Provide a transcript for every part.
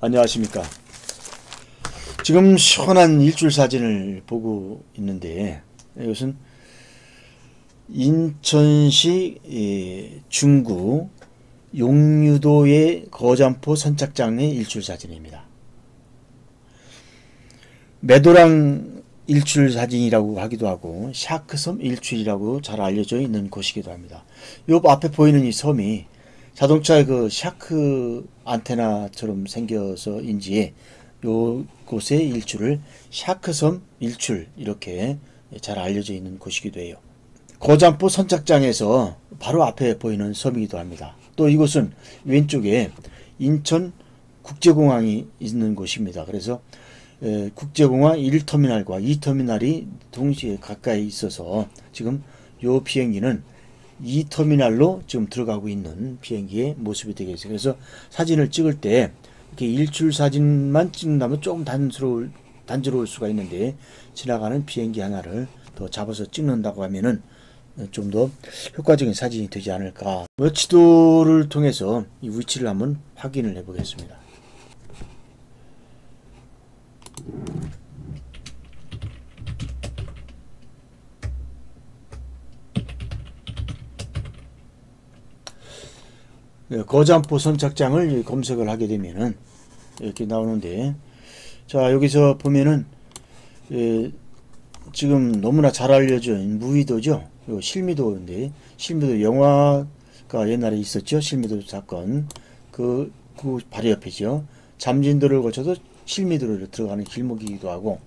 안녕하십니까. 지금 시원한 일출 사진을 보고 있는데, 이것은 인천시 중구 용유도의 거잠포 선착장의 일출 사진입니다. 매도랑 일출 사진이라고 하기도 하고 샤크섬 일출이라고 잘 알려져 있는 곳이기도 합니다. 요 앞에 보이는 이 섬이 자동차의 그 샤크 안테나처럼 생겨서인지 요 곳의 일출을 샤크섬 일출 이렇게 잘 알려져 있는 곳이기도 해요. 거잠포 선착장에서 바로 앞에 보이는 섬이기도 합니다. 또 이곳은 왼쪽에 인천 국제공항이 있는 곳입니다. 그래서 국제공항 1터미널과 2터미널이 동시에 가까이 있어서 지금 요 비행기는 2터미널로 지금 들어가고 있는 비행기의 모습이 되겠어요. 그래서 사진을 찍을 때 이렇게 일출 사진만 찍는다면 조금 단조로울 수가 있는데, 지나가는 비행기 하나를 더 잡아서 찍는다고 하면은 좀 더 효과적인 사진이 되지 않을까. 지도를 통해서 이 위치를 한번 확인을 해 보겠습니다. 거잠포 선착장을 검색을 하게 되면은 이렇게 나오는데, 자, 여기서 보면은 지금 너무나 잘 알려진 무의도죠. 요 실미도인데, 실미도 영화가 옛날에 있었죠. 실미도 사건. 그 바로 옆이죠. 잠진도를 거쳐서 실미도로 들어가는 길목이기도 하고,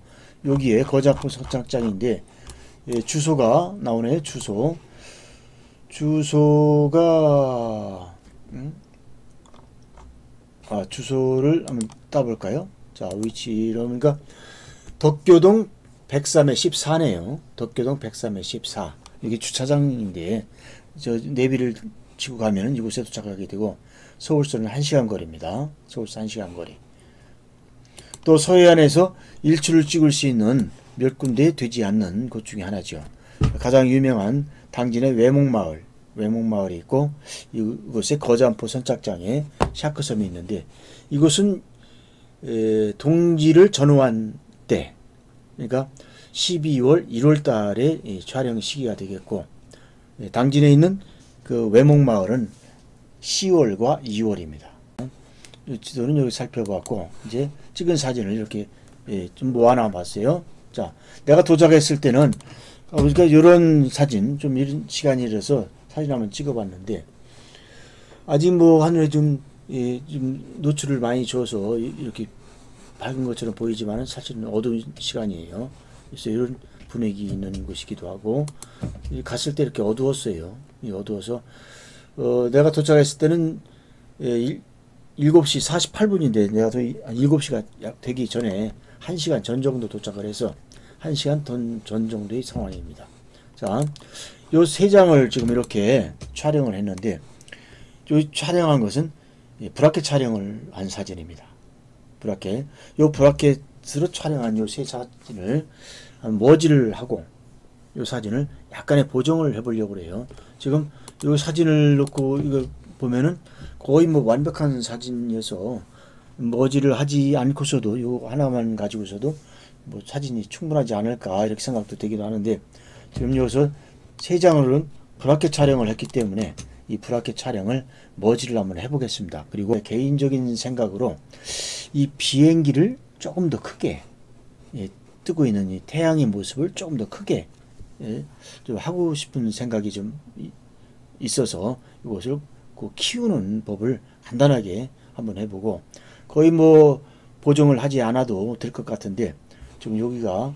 여기에 거잠포 선착장인데 주소가 나오네요. 주소가 주소를 한번 따볼까요? 자, 위치 그러니까 덕교동 103-14네요. 덕교동 103-14. 이게 주차장인데, 저 내비를 치고 가면은 이곳에 도착하게 되고, 서울서는 1시간 거리입니다. 서울서 1시간 거리. 또 서해안에서 일출을 찍을 수 있는 몇 군데 되지 않는 곳 중에 하나죠. 가장 유명한 당진의 외목마을이 있고, 이곳에 거잠포 선착장에 샤크섬이 있는데, 이곳은 동지를 전후한 때, 그러니까 12월, 1월 달에 촬영 시기가 되겠고, 당진에 있는 그 외목마을은 10월과 2월입니다. 이 지도는 여기 살펴봤고, 이제 찍은 사진을 이렇게 좀 모아놔 봤어요. 자, 내가 도착했을 때는 그러니까 이런 사진, 좀 이런 시간이라서 사진 한번 찍어봤는데, 아직 뭐 하늘에 좀 노출을 많이 줘서 이렇게 밝은 것처럼 보이지만은 사실은 어두운 시간이에요. 그래서 이런 분위기 있는 곳이기도 하고, 갔을 때 이렇게 어두웠어요. 어두워서 내가 도착했을 때는 7시 48분인데 내가 7시가 약 되기 전에 1시간 전 정도 도착을 해서 1시간 전 정도의 상황입니다. 자, 요 세 장을 지금 이렇게 촬영을 했는데, 요 촬영한 것은 브라켓 촬영을 한 사진입니다. 브라켓으로 촬영한 요 세 사진을 머지를 하고 요 사진을 약간의 보정을 해보려고 해요. 지금 요 사진을 놓고 이거 보면은 거의 뭐 완벽한 사진이어서 머지를 하지 않고서도 요 하나만 가지고서도 뭐 사진이 충분하지 않을까 이렇게 생각도 되기도 하는데, 지금 여기서 세 장으로는 브라켓 촬영을 했기 때문에 이 브라켓 촬영을 머지를 한번 해보겠습니다. 그리고 개인적인 생각으로 이 비행기를 조금 더 크게, 뜨고 있는 이 태양의 모습을 조금 더 크게 좀 하고 싶은 생각이 좀 있어서 이것을 키우는 법을 간단하게 한번 해보고, 거의 뭐 보정을 하지 않아도 될 것 같은데, 지금 여기가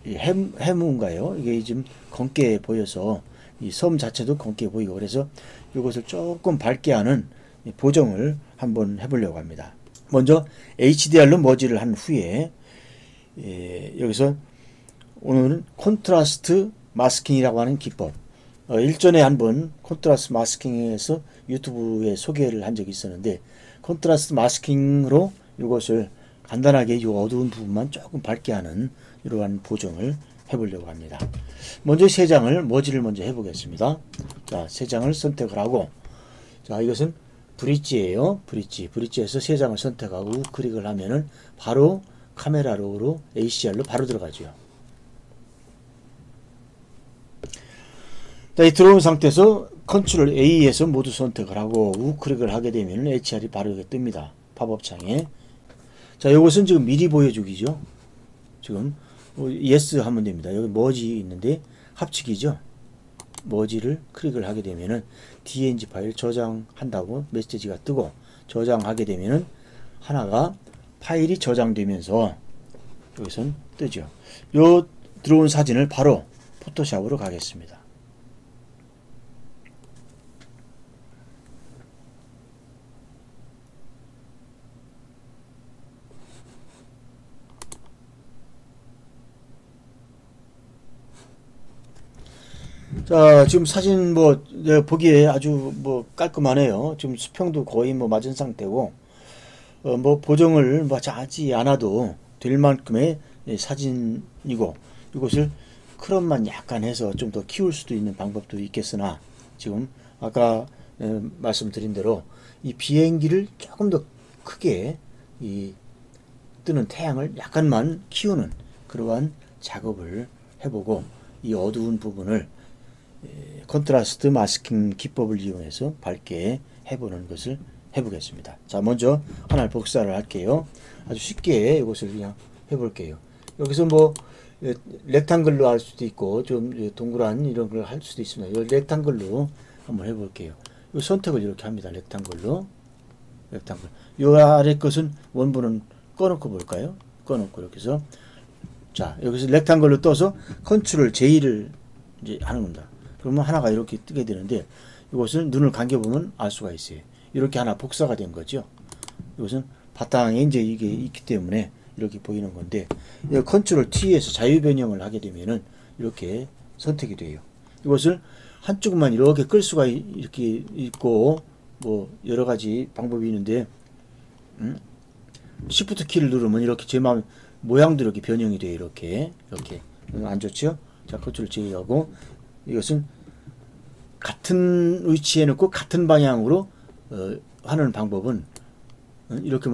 해무인가요? 이게 지금 검게 보여서 이 섬 자체도 검게 보이고, 그래서 이것을 조금 밝게 하는 보정을 한번 해보려고 합니다. 먼저 HDR로 머지를 한 후에 여기서 오늘은 콘트라스트 마스킹이라고 하는 기법, 일전에 한번 콘트라스트 마스킹에서 유튜브에 소개를 한 적이 있었는데, 콘트라스트 마스킹으로 이것을 간단하게 이 어두운 부분만 조금 밝게 하는 이러한 보정을 해보려고 합니다. 먼저 세 장을 머지를 먼저 해보겠습니다. 자, 세 장을 선택을 하고, 자, 이것은 브릿지예요. 브릿지에서 세 장을 선택하고 우클릭을 하면은 바로 카메라 롤로 ACR로 바로 들어가죠. 자, 이 들어온 상태에서 컨트롤 A에서 모두 선택을 하고 우클릭을 하게 되면 HR이 바로 이렇게 뜹니다. 팝업 창에. 자, 이것은 지금 미리 보여주기죠. 지금 yes 하면 됩니다. 여기 머지 있는데 합치기죠. 머지를 클릭을 하게 되면은 DNG 파일 저장한다고 메시지가 뜨고, 저장하게 되면은 하나가 파일이 저장되면서 여기선 뜨죠. 요 들어온 사진을 바로 포토샵으로 가겠습니다. 자, 지금 사진 내가 보기에 아주 깔끔하네요. 지금 수평도 거의 맞은 상태고, 보정을 하지 않아도 될 만큼의 사진이고, 이것을 크롭만 약간 해서 좀 더 키울 수도 있는 방법도 있겠으나, 지금 아까 말씀드린 대로 이 비행기를 조금 더 크게 이 뜨는 태양을 약간만 키우는 그러한 작업을 해보고, 이 어두운 부분을 컨트라스트 마스킹 기법을 이용해서 밝게 해보는 것을 해보겠습니다. 자, 먼저 하나를 복사를 할게요. 아주 쉽게 이것을 그냥 해볼게요. 여기서 렉탱글로 할 수도 있고 좀 동그란 이런 걸 할 수도 있습니다. 이 렉탱글로 한번 해볼게요. 이 선택을 이렇게 합니다. 렉탱글. 이 아래 것은 원본은 꺼놓고 볼까요? 꺼놓고 이렇게 해서, 자, 여기서 렉탱글로 떠서 컨트롤 J를 이제 하는 겁니다. 그러면 하나가 이렇게 뜨게 되는데, 이것을 눈을 감겨보면 알 수가 있어요. 이렇게 하나 복사가 된 거죠. 이것은 바탕에 이제 이게 있기 때문에 이렇게 보이는 건데, 컨트롤 T에서 자유 변형을 하게 되면은 이렇게 선택이 돼요. 이것을 한쪽만 이렇게 끌 수가 이렇게 있고, 여러 가지 방법이 있는데, Shift 키를 누르면 이렇게 제 마음 모양도 이렇게 변형이 돼요. 이렇게 안 좋죠? 자, 컨트롤 J 하고, 이것은 같은 위치에 놓고 같은 방향으로 하는 방법은 이렇게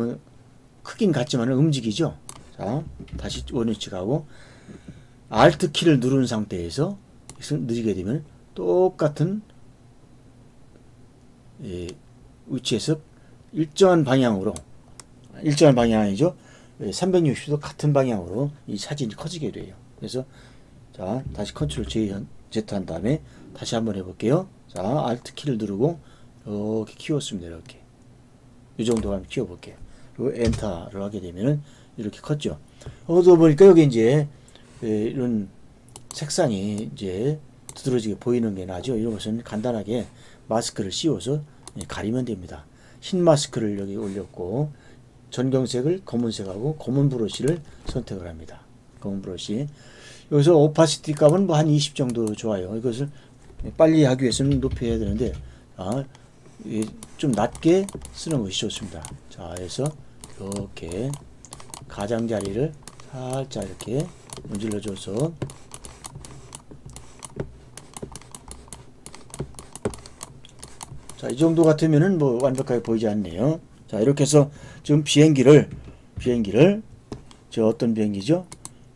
크긴 같지만 움직이죠. 자, 다시 원위치 가고 Alt 키를 누른 상태에서 느리게 되면 똑같은 위치에서 일정한 방향이죠. 360도 같은 방향으로 이 사진이 커지게 돼요. 그래서 자, 다시 컨트롤 Z 한 다음에 다시 한번 해볼게요. 자, Alt 키를 누르고 이렇게 키웠습니다. 이렇게 이 정도 하면 키워볼게요. 그리고 엔터를 하게 되면은 이렇게 컸죠. 그러다 보니까 여기 이제 이런 색상이 이제 두드러지게 보이는 게 나죠. 이런 것은 간단하게 마스크를 씌워서 가리면 됩니다. 흰 마스크를 여기 올렸고, 전경색을 검은색하고 검은 브러쉬를 선택을 합니다. 검은 브러쉬. 여기서 오파시티 값은 한 20 정도 좋아요. 이것을 빨리 하기 위해서는 높여야 되는데, 좀 낮게 쓰는 것이 좋습니다. 자, 해서 이렇게 가장자리를 살짝 이렇게 문질러 줘서, 자, 이 정도 같으면은 완벽하게 보이지 않네요. 자, 이렇게 해서 지금 비행기를 어떤 비행기죠?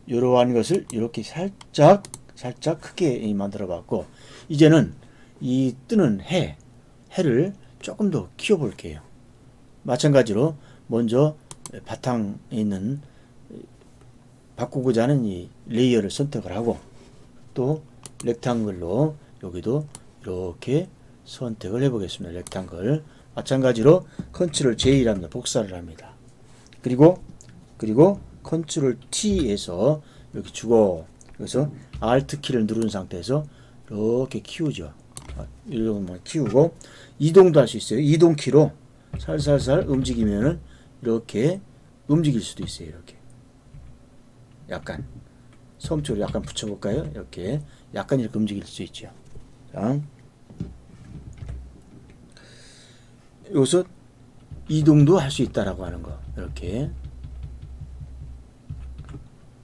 이러한 것을 이렇게 살짝 크게 만들어 봤고, 이제는 이 뜨는 해를 조금 더 키워 볼게요. 마찬가지로 먼저 바탕에 있는 바꾸고자 하는 이 레이어를 선택을 하고, 또 렉탱글로 여기도 이렇게 선택을 해 보겠습니다. 렉탱글. 마찬가지로 컨트롤 J랍니다. 복사를 합니다. 그리고 컨트롤 T에서 이렇게 주고, 그래서 Alt 키를 누른 상태에서 이렇게 키우죠. 이렇게 키우고, 이동도 할 수 있어요. 이동 키로 살살살 움직이면은 이렇게 움직일 수도 있어요. 이렇게 약간 섬쪽으로 약간 붙여볼까요? 이렇게 약간 이렇게 움직일 수 있죠. 자, 여기서 이동도 할 수 있다라고 하는 거, 이렇게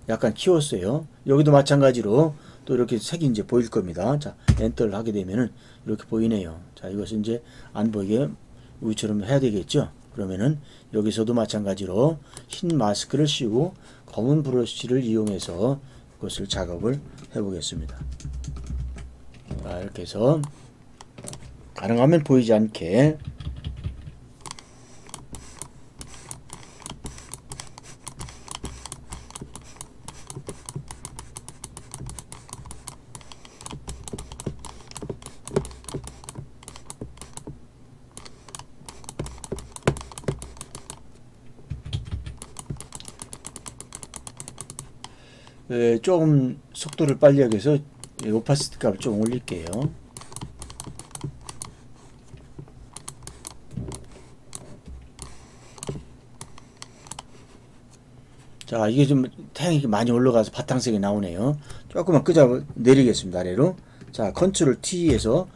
약간 키웠어요. 여기도 마찬가지로 또 이렇게 색이 이제 보일 겁니다. 자, 엔터를 하게 되면은 이렇게 보이네요. 자, 이것은 이제 안 보이게 우리처럼 해야 되겠죠. 그러면은 여기서도 마찬가지로 흰 마스크를 씌우고 검은 브러쉬를 이용해서 그것을 작업을 해 보겠습니다. 자, 이렇게 해서 가능하면 보이지 않게 조금 속도를 빨리 하기 위해서 오파시티 값을 좀 올릴게요. 자, 이게 좀 태양이 많이 올라가서 바탕색이 나오네요. 조금만 끄잡아 내리겠습니다. 아래로. 자, 컨트롤 T에서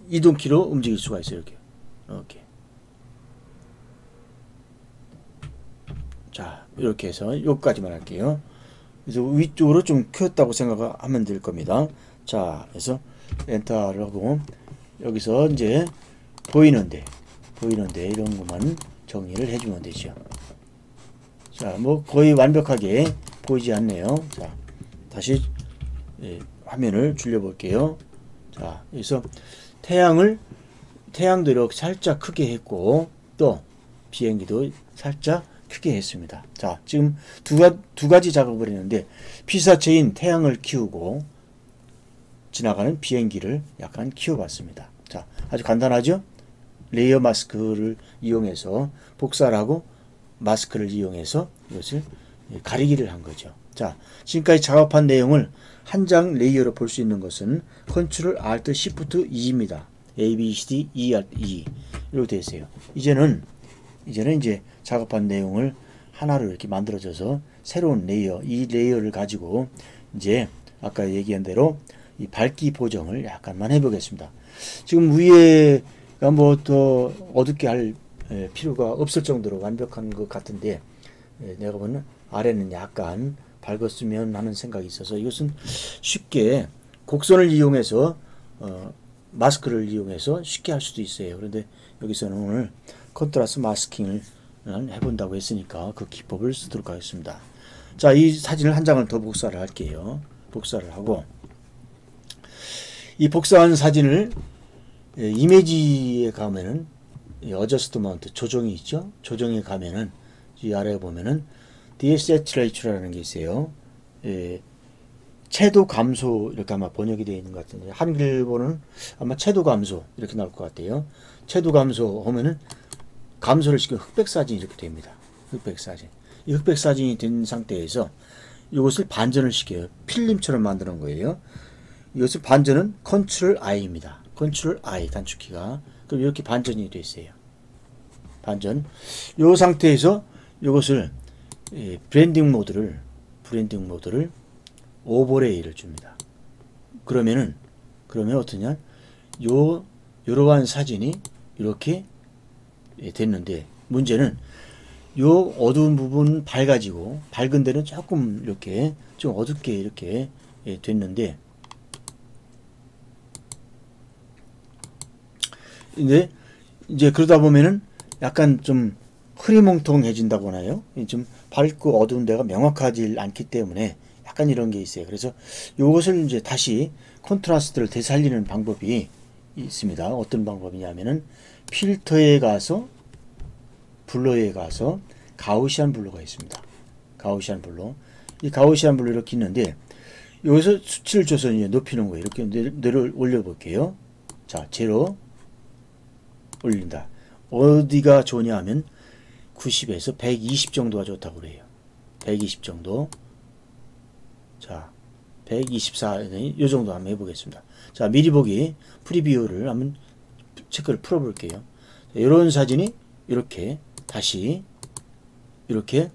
이동키로 움직일 수가 있어요. 이렇게. 이렇게. 자, 이렇게 해서 여기까지만 할게요. 그래서 위쪽으로 좀 키웠다고 생각하면 될 겁니다. 자, 그래서 엔터를 하고 여기서 이제 보이는데 이런 것만 정리를 해주면 되죠. 자, 뭐 거의 완벽하게 보이지 않네요. 자, 다시 화면을 줄여 볼게요. 자, 그래서 태양도 이렇게 살짝 크게 했고 또 비행기도 살짝 크게 했습니다. 자, 지금 두 가지 작업을 했는데 피사체인 태양을 키우고 지나가는 비행기를 약간 키워봤습니다. 자, 아주 간단하죠? 레이어 마스크를 이용해서 복사를 하고 마스크를 이용해서 이것을 가리기를 한 거죠. 자, 지금까지 작업한 내용을 한 장 레이어로 볼 수 있는 것은 컨트롤 Alt Shift E입니다. A, B, C, D, E, Alt, E 이렇게 되어 있어요. 이제는 이제 작업한 내용을 하나로 이렇게 만들어져서 새로운 레이어, 이 레이어를 가지고 이제 아까 얘기한 대로 이 밝기 보정을 약간만 해보겠습니다. 지금 위에가 뭐 더 어둡게 할 필요가 없을 정도로 완벽한 것 같은데 내가 보는 아래는 약간 밝았으면 하는 생각이 있어서 이것은 쉽게 곡선을 이용해서 마스크를 이용해서 쉽게 할 수도 있어요. 그런데 여기서는 오늘 컨트라스트 마스킹을 해본다고 했으니까 그 기법을 쓰도록 하겠습니다. 자, 이 사진을 한 장을 더 복사를 할게요. 복사를 하고 이 복사한 사진을 이미지에 가면은 어저스트먼트 조정이 있죠. 조정에 가면은 이 아래에 보면은 디에세츄레이트라는 게 있어요. 채도 감소 이렇게 아마 번역이 되어 있는 것 같은데 한글로는 아마 채도 감소 이렇게 나올 것 같아요. 채도 감소 하면은 감소를 시키면 흑백 사진이 이렇게 됩니다. 흑백 사진. 이 흑백 사진이 된 상태에서 이것을 반전을 시켜요. 필름처럼 만드는 거예요. 이것을 반전은 컨트롤 I입니다. 컨트롤 I 단축키가. 그럼 이렇게 반전이 되어 있어요. 반전. 이 상태에서 이것을 브랜딩 모드를 오버레이를 줍니다. 그러면 어떠냐? 요러한 사진이 이렇게 됐는데 문제는 요 어두운 부분 밝아지고 밝은 데는 조금 이렇게 좀 어둡게 이렇게 됐는데 근데 이제 그러다 보면은 약간 좀 흐리멍텅해진다고 하나요? 좀 밝고 어두운 데가 명확하지 않기 때문에 약간 이런 게 있어요. 그래서 이것을 이제 다시 콘트라스트를 되살리는 방법이 있습니다. 어떤 방법이냐면은 필터에 가서 블러에 가서 가우시안 블러가 있습니다. 가우시안 블러. 이 가우시안 블러 이렇게 있는데 여기서 수치를 줘서 이제 높이는 거예요. 이렇게 내려 올려 볼게요. 자, 제로 올린다. 어디가 좋냐 하면 90에서 120 정도가 좋다고 그래요. 120 정도. 자, 124, 이 정도 한번 해보겠습니다. 자, 미리 보기 프리뷰를 한번 체크를 풀어볼게요. 이런 사진이 이렇게 다시 이렇게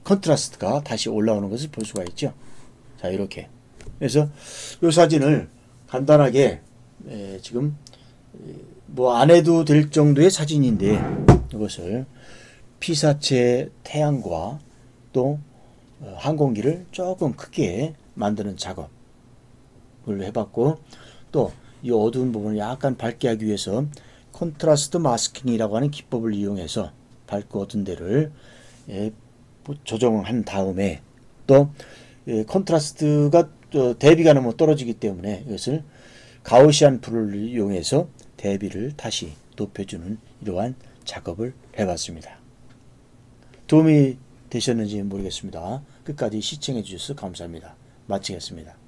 컨트라스트가 다시 올라오는 것을 볼 수가 있죠. 자, 이렇게. 그래서 이 사진을 간단하게 지금 뭐 안 해도 될 정도의 사진인데 이것을 피사체 태양과 또 항공기를 조금 크게 만드는 작업을 해봤고 또 이 어두운 부분을 약간 밝게 하기 위해서 컨트라스트 마스킹이라고 하는 기법을 이용해서 밝고 어두운 데를 조정한 다음에 또 컨트라스트가 대비가 너무 떨어지기 때문에 이것을 가우시안 풀을 이용해서 대비를 다시 높여주는 이러한 작업을 해봤습니다. 도움이 되셨는지 모르겠습니다. 끝까지 시청해 주셔서 감사합니다. 마치겠습니다.